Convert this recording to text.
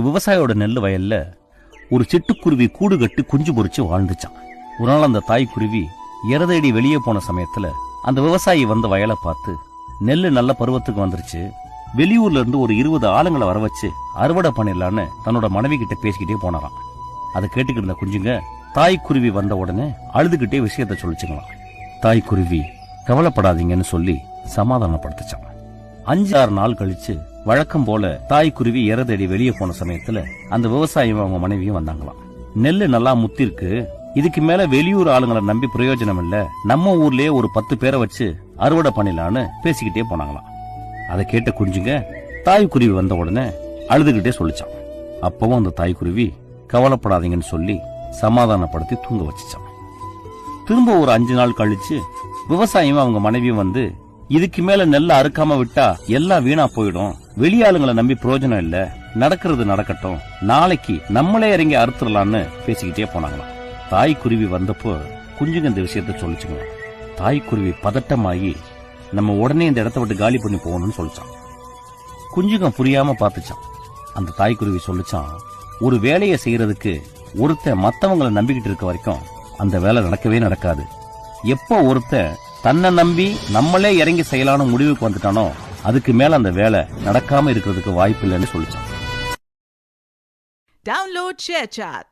விவசாயியோட நெல் வயல்ல ஒரு சிட்டுக்குருவி கூடு கட்டி குஞ்சு பொறிச்சு வாழ்ந்துச்சான். ஒரு நாள் அந்த தாய்க்குருவி இறதேடி வெளியே போன சமயத்துல அந்த விவசாயி வந்த வயலை பார்த்து, நெல்லு நல்ல பருவத்துக்கு வந்துருச்சு, வெளியூர்ல இருந்து ஒரு 20 ஆளுங்களை வர வச்சு அறுவடை பண்ணிடலான்னு தன்னோட மனைவி கிட்ட பேசிக்கிட்டே போனாராம். அதை கேட்டுக்கிட்டு இருந்த குஞ்சுங்க தாய்க்குருவி வந்த உடனே அழுதுகிட்டே விஷயத்த சொல்லிச்சுங்களாம். தாய்க்குருவி கவலைப்படாதீங்கன்னு சொல்லி சமாதானப்படுத்துச்சான். 5-6 நாள் கழிச்சு வழக்கம் போல தாய்க்குருவி இறதேடி வெளியே போன சமயத்துல அந்த விவசாயியும் அவங்க மனைவியும் வந்தாங்களாம். நெல்லு நல்லா முத்திருக்கு, இதுக்கு மேல வெளியூர் ஆளுங்களை நம்பி பிரயோஜனம் இல்ல, நம்ம ஊர்லயே ஒரு 10 பேரை வச்சு அறுவடை பண்ணிடலான்னு பேசிக்கிட்டே போனாங்களாம். அதை கேட்ட குஞ்சுங்க தாய்க்குருவி வந்த உடனே அழுதுகிட்டே சொல்லிச்சான். அப்பவும் அந்த தாய்க்குருவி கவலைப்படாதீங்கன்னு சொல்லி சமாதானப்படுத்தி தூங்க வச்சுச்சான். திரும்ப ஒரு 5 நாள் கழிச்சு விவசாயியும் அவங்க மனைவியும் வந்து, இதுக்கு மேல நெல்ல அறுக்காம விட்டா எல்லாம் வீணா போயிடும், வெளியாளுங்களை நம்பி பிரயோஜனம் இல்ல, நடக்கிறது நடக்கட்டும், நாளைக்கு நம்மளே இறங்கி அறுத்துடலான்னு பேசிக்கிட்டே போனாங்களாம். தாய்க்குருவி வந்தப்போ குஞ்சுங்க இந்த விஷயத்த சொல்லிச்சுங்க. தாய்க்குருவி பதட்டமாகி நம்ம உடனே இந்த இடத்த விட்டு காலி பண்ணி போகணும்னு சொல்லிச்சான். குஞ்சுங்க புரியாம பார்த்துச்சான். அந்த தாய்க்குருவி சொல்லிச்சான், ஒரு வேலையை செய்யறதுக்கு ஒருத்தன் மத்தவங்களை நம்பிக்கிட்டு இருக்க வரைக்கும் அந்த வேலை நடக்கவே நடக்காது. எப்போ ஒருத்தன் தன்னை நம்பி நம்மளே இறங்கி செய்யலான்னு முடிவுக்கு வந்துட்டானோ அதுக்கு மேல அந்த வேலை நடக்காம இருக்கிறதுக்கு வாய்ப்பு இல்லைன்னு சொல்லிச்சான். Download ShareChat.